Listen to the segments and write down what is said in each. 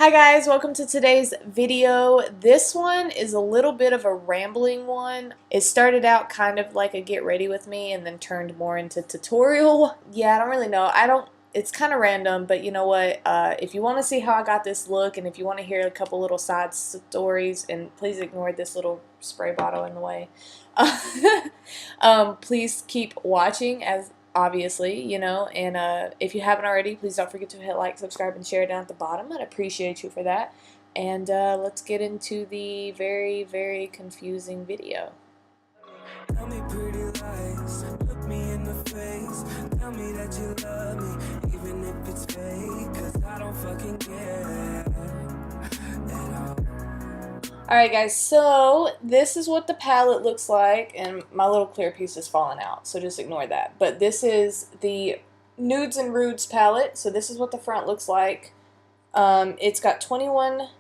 Hi guys, welcome to today's video. This one is a little bit of a rambling one. It started out kind of like a get ready with me and then turned more into tutorial. Yeah, I don't really know. It's kind of random, but you know what? If you want to see how I got this look and if you want to hear a couple little side stories, and please ignore this little spray bottle in the way, please keep watching as obviously, you know, and if you haven't already, please don't forget to hit like, subscribe, and share down at the bottom. I'd appreciate you for that. And let's get into the very, very confusing video. Tell me pretty lies, look me in the face, tell me that you love me, even if it's fake, 'cause I don't fucking care at all. Alright guys, so this is what the palette looks like, and my little clear piece is falling out, so just ignore that. But this is the Nudes and Rudes palette, so this is what the front looks like. It's got 21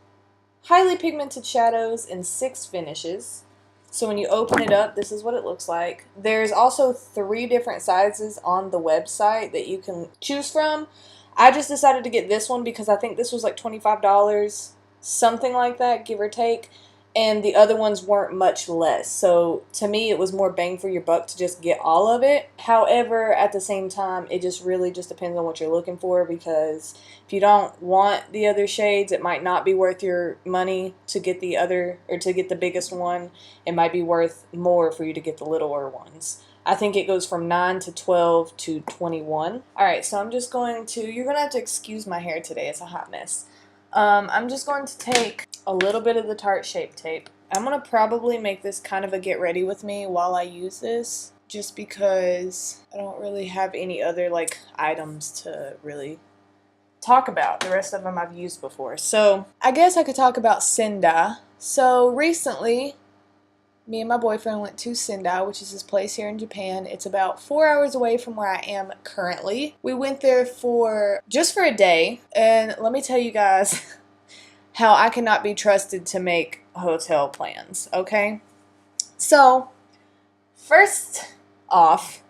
highly pigmented shadows and 6 finishes. So when you open it up, this is what it looks like. There's also 3 different sizes on the website that you can choose from. I just decided to get this one because I think this was like $25. Something like that, give or take, and the other ones weren't much less. So to me, it was more bang for your buck to just get all of it. However, at the same time, it just really just depends on what you're looking for, because if you don't want the other shades, it might not be worth your money to get the other, or to get the biggest one. It might be worth more for you to get the littler ones. I think it goes from 9 to 12 to 21. Alright, so I'm just going to, you're going to have to excuse my hair today, it's a hot mess. I'm just going to take a little bit of the Tarte Shape Tape. I'm going to probably make this kind of a get ready with me while I use this, just because I don't really have any other like items to really talk about. The rest of them I've used before. So I guess I could talk about Sendai. So recently, me and my boyfriend went to Sendai, which is this place here in Japan. It's about 4 hours away from where I am currently. We went there just for a day, and let me tell you guys how I cannot be trusted to make hotel plans, okay? So, first off,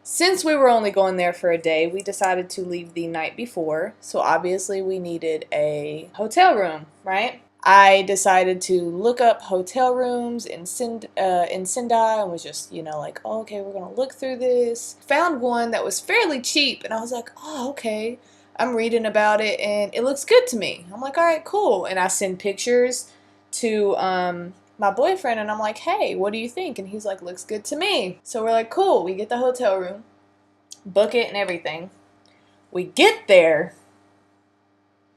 since we were only going there for a day, we decided to leave the night before, so obviously we needed a hotel room, right? I decided to look up hotel rooms in Sendai and was just, you know, like, oh, okay, we're going to look through this. Found one that was fairly cheap, and I was like, oh, okay. I'm reading about it, and it looks good to me. I'm like, all right, cool. And I send pictures to my boyfriend, and I'm like, hey, what do you think? And he's like, looks good to me. So we're like, cool. We get the hotel room, book it and everything. We get there.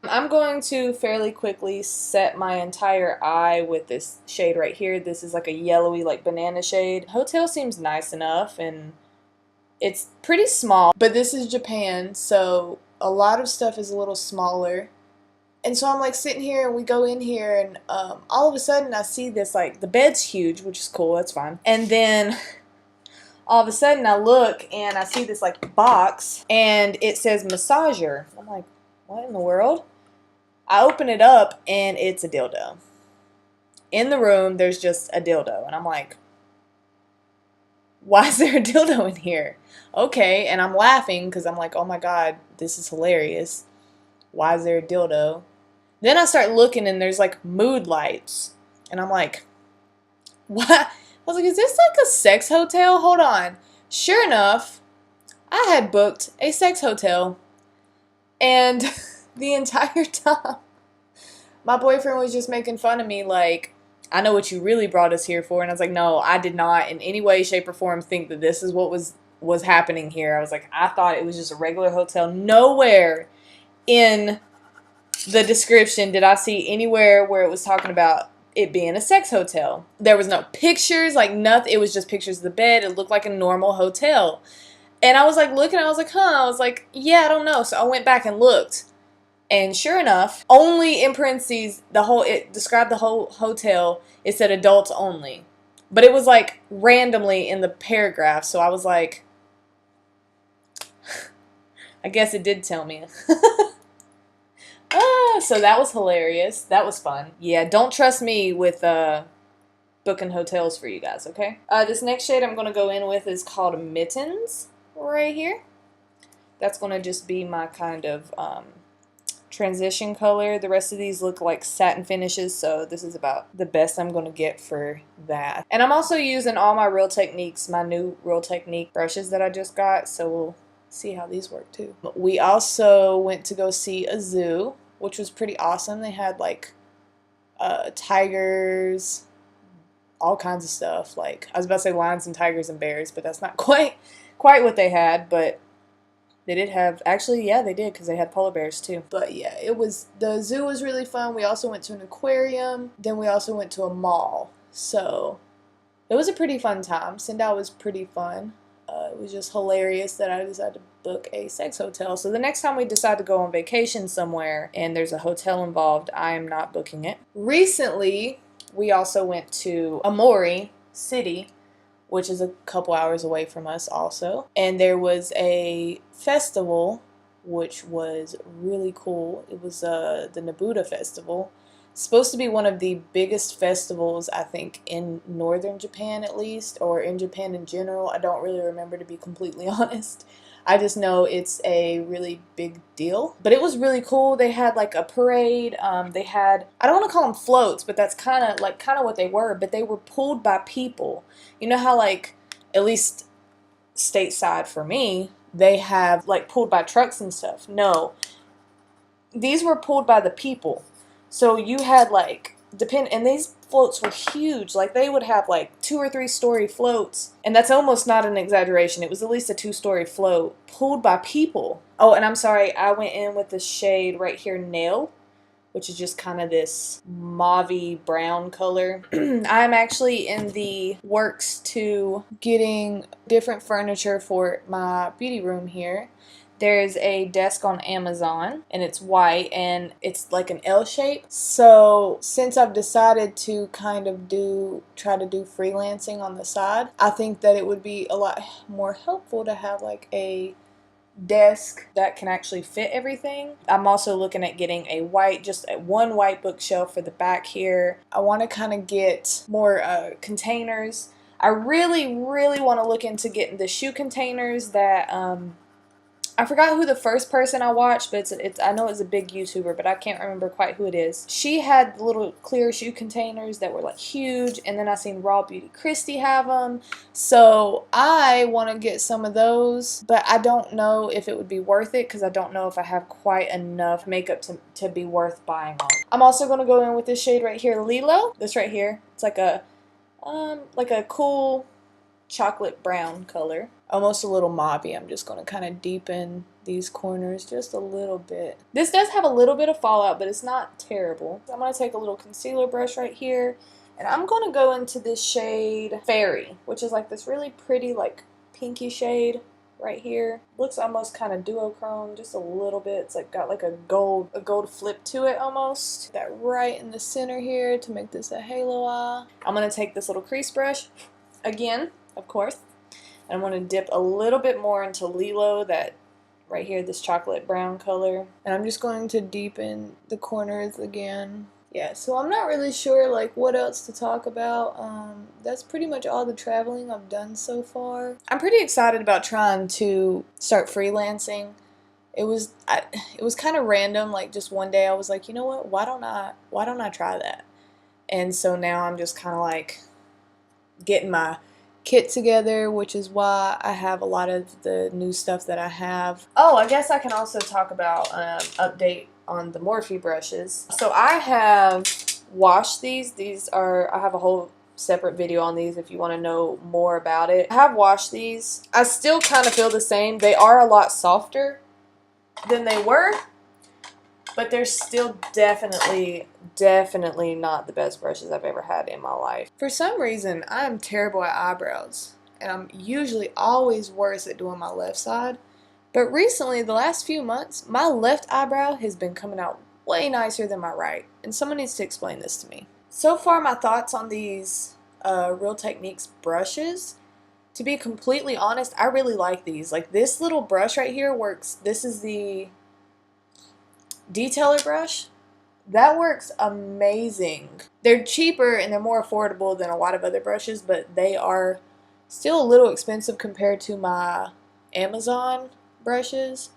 I'm going to fairly quickly set my entire eye with this shade right here. This is like a yellowy, like banana shade. Hotel seems nice enough, and it's pretty small, but this is Japan, so a lot of stuff is a little smaller. And so I'm like sitting here, and we go in here, and all of a sudden I see this, like, the bed's huge, which is cool, that's fine. And then all of a sudden I look and I see this like box, and it says massager. I'm like, what in the world? I open it up, and it's a dildo. In the room, there's just a dildo. And I'm like, why is there a dildo in here? Okay, and I'm laughing because I'm like, oh my god, this is hilarious. Why is there a dildo? Then I start looking, and there's like mood lights. And I'm like, what? I was like, is this like a sex hotel? Hold on. Sure enough, I had booked a sex hotel. And the entire time, my boyfriend was just making fun of me like, I know what you really brought us here for. And I was like, no, I did not in any way, shape, or form think that this is what was happening here. I was like, I thought it was just a regular hotel. Nowhere in the description did I see anywhere where it was talking about it being a sex hotel. There was no pictures, like nothing. It was just pictures of the bed. It looked like a normal hotel. And I was like looking, I was like, huh. I was like, yeah, I don't know. So I went back and looked. And sure enough, only in parentheses, it described the whole hotel. It said adults only. But it was like randomly in the paragraph. So I was like, I guess it did tell me. So that was hilarious. That was fun. Yeah, don't trust me with booking hotels for you guys, okay? This next shade I'm going to go in with is called Mittens right here. That's going to just be my kind of transition color. The rest of these look like satin finishes, so this is about the best I'm going to get for that. And I'm also using all my Real Techniques, my new Real Technique brushes that I just got, so we'll see how these work too. We also went to go see a zoo, which was pretty awesome. They had like tigers, all kinds of stuff. Like, I was about to say lions and tigers and bears, but that's not quite what they had, but they did have, actually, yeah, they did, because they had polar bears too. But yeah, the zoo was really fun. We also went to an aquarium. Then we also went to a mall. So it was a pretty fun time. Sindao was pretty fun. It was just hilarious that I decided to book a sex hotel. So the next time we decide to go on vacation somewhere and there's a hotel involved, I am not booking it. Recently, we also went to Amori City, which is a couple hours away from us also. And there was a festival, which was really cool. It was the Nabuta Festival. It's supposed to be one of the biggest festivals, I think, in northern Japan at least, or in Japan in general. I don't really remember, to be completely honest. I just know it's a really big deal. But it was really cool. They had like a parade. They had, I don't want to call them floats, but that's kind of what they were. But they were pulled by people. You know how, like, at least stateside for me, they have like pulled by trucks and stuff. No, these were pulled by the people. So you had like and these floats were huge. Like, they would have like 2 or 3 story floats, and that's almost not an exaggeration. It was at least a 2-story float pulled by people. Oh, and I'm sorry, I went in with the shade right here, Nail, which is just kind of this mauvey brown color. I'm actually in the works to getting different furniture for my beauty room here. There's a desk on Amazon, and it's white, and it's like an L shape. So since I've decided to kind of try to do freelancing on the side, I think that it would be a lot more helpful to have like a desk that can actually fit everything. I'm also looking at getting just one white bookshelf for the back here. I want to kind of get more containers. I really want to look into getting the shoe containers that I forgot who the first person I watched, but I know it's a big YouTuber, but I can't remember quite who it is. She had little clear shoe containers that were like huge, and then I seen Raw Beauty Christy have them. So I want to get some of those, but I don't know if it would be worth it, because I don't know if I have quite enough makeup to be worth buying all. I'm also going to go in with this shade right here, Lilo. This right here. It's like a cool chocolate brown color. Almost a little mauvey. I'm just going to kind of deepen these corners just a little bit. This does have a little bit of fallout, but it's not terrible. I'm going to take a little concealer brush right here, and I'm going to go into this shade Fairy, which is like this really pretty like pinky shade right here. Looks almost kind of duochrome, just a little bit. It's like got like a gold flip to it almost. That right in the center here to make this a halo eye. I'm going to take this little crease brush again, of course. And I'm going to dip a little bit more into Lilo, that right here, this chocolate brown color. And I'm just going to deepen the corners again. Yeah, so I'm not really sure like what else to talk about. That's pretty much all the traveling I've done so far. I'm pretty excited about trying to start freelancing. It was kind of random. Like, just one day I was like, you know what? Why don't I try that? And so now I'm just kind of like getting my kit together, which is why I have a lot of the new stuff that I have. Oh, I guess I can also talk about update on the Morphe brushes. So I have washed these. I have a whole separate video on these if you want to know more about it. I have washed these. I still kind of feel the same. They are a lot softer than they were, but they're still definitely not the best brushes I've ever had in my life. For some reason, I am terrible at eyebrows, and I'm usually always worse at doing my left side. But recently, the last few months, my left eyebrow has been coming out way nicer than my right, and someone needs to explain this to me. So far, my thoughts on these Real Techniques brushes. To be completely honest, I really like these. Like, this little brush right here works. This is the detailer brush. That works amazing. They're cheaper and they're more affordable than a lot of other brushes, but they are still a little expensive compared to my Amazon brushes.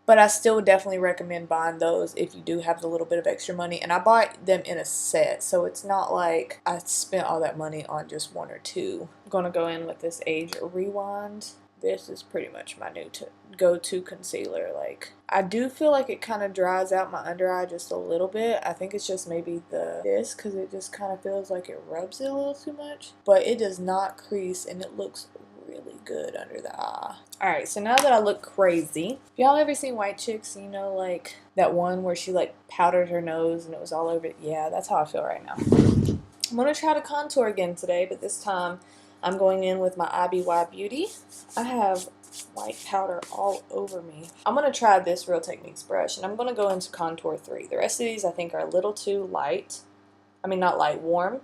But I still definitely recommend buying those if you do have a little bit of extra money. And I bought them in a set, so it's not like I spent all that money on just one or two. I'm going to go in with this Age Rewind. This is pretty much my new go-to concealer. Like, I do feel like it kind of dries out my under eye just a little bit. I think it's just maybe this, because it just kind of feels like it rubs it a little too much. But it does not crease, and it looks really good under the eye. Alright, so now that I look crazy, y'all ever seen White Chicks? You know, like that one where she like powdered her nose and it was all over it? Yeah, that's how I feel right now. I'm going to try to contour again today, but this time I'm going in with my IBY Beauty. I have white powder all over me. I'm going to try this Real Techniques brush, and I'm going to go into Contour 3. The rest of these I think are a little too light. I mean, not light, warm.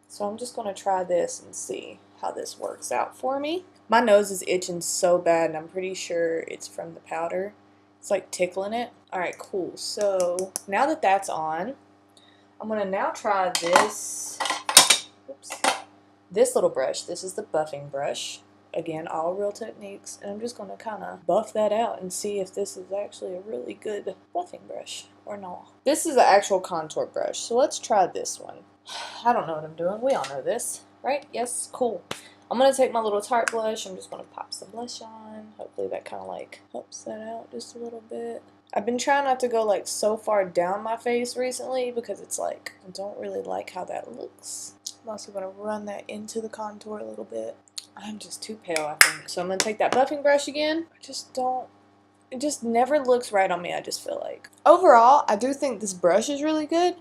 So I'm just going to try this and see how this works out for me. My nose is itching so bad, and I'm pretty sure it's from the powder. It's like tickling it. Alright, cool. So now that that's on, I'm going to now try this. Oops. This little brush. This is the buffing brush. Again, all Real Techniques. And I'm just going to kind of buff that out and see if this is actually a really good buffing brush or not. This is an actual contour brush. So let's try this one. I don't know what I'm doing. We all know this, right? Yes, cool. I'm going to take my little Tarte blush. I'm just going to pop some blush on. Hopefully that kind of like helps that out just a little bit. I've been trying not to go like so far down my face recently because it's like, I don't really like how that looks. I'm also going to run that into the contour a little bit. I'm just too pale, I think. So I'm going to take that buffing brush again. It just never looks right on me, I just feel like. Overall, I do think this brush is really good.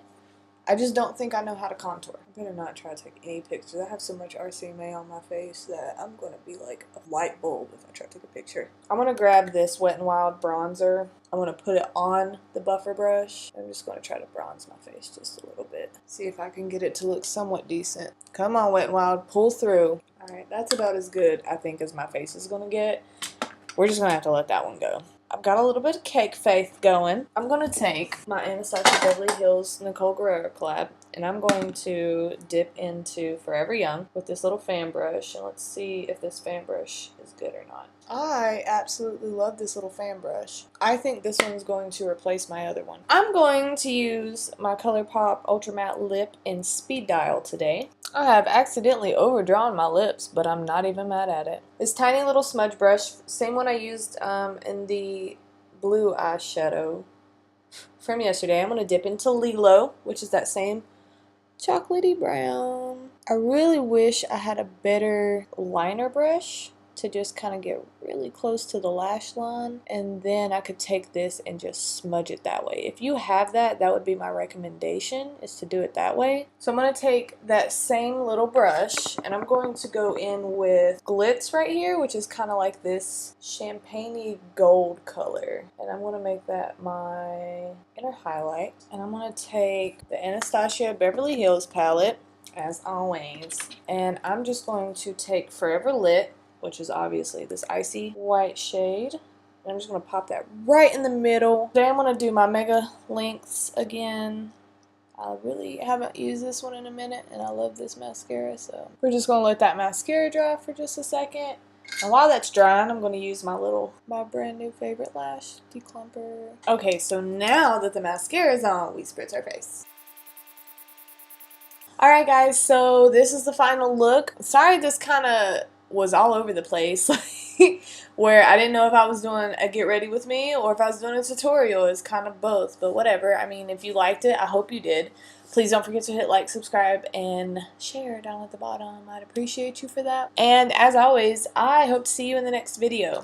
I just don't think I know how to contour. I better not try to take any pictures. I have so much RCMA on my face that I'm going to be like a light bulb if I try to take a picture. I'm going to grab this Wet n Wild bronzer. I'm going to put it on the buffer brush. I'm just going to try to bronze my face just a little bit. See if I can get it to look somewhat decent. Come on, Wet n Wild, pull through. Alright, that's about as good, I think, as my face is going to get. We're just going to have to let that one go. I've got a little bit of cake faith going. I'm going to take my Anastasia Beverly Hills Nicole Guerrero collab, and I'm going to dip into Forever Young with this little fan brush, and let's see if this fan brush is good or not. I absolutely love this little fan brush. I think this one's going to replace my other one. I'm going to use my ColourPop Ultra Matte Lip in Speed Dial today. I have accidentally overdrawn my lips, but I'm not even mad at it. This tiny little smudge brush, same one I used in the blue eyeshadow from yesterday. I'm going to dip into Lilo, which is that same chocolatey brown. I really wish I had a better liner brush to just kind of get really close to the lash line, and then I could take this and just smudge it that way. If you have that, that would be my recommendation, is to do it that way. So I'm going to take that same little brush, and I'm going to go in with Glitz right here, which is kind of like this champagne-y gold color, and I'm going to make that my inner highlight. And I'm going to take the Anastasia Beverly Hills palette, as always, and I'm just going to take Forever Lit, which is obviously this icy white shade. And I'm just going to pop that right in the middle. Today I'm going to do my Mega Lengths again. I really haven't used this one in a minute, and I love this mascara, so we're just going to let that mascara dry for just a second. And while that's drying, I'm going to use my brand new favorite lash declumper. Okay, so now that the mascara is on, we spritz our face. Alright guys, so this is the final look. Sorry this kind of was all over the place, where I didn't know if I was doing a get ready with me or if I was doing a tutorial. It's kind of both, but whatever. I mean, if you liked it, I hope you did. Please don't forget to hit like, subscribe, and share down at the bottom. I'd appreciate you for that. And as always, I hope to see you in the next video.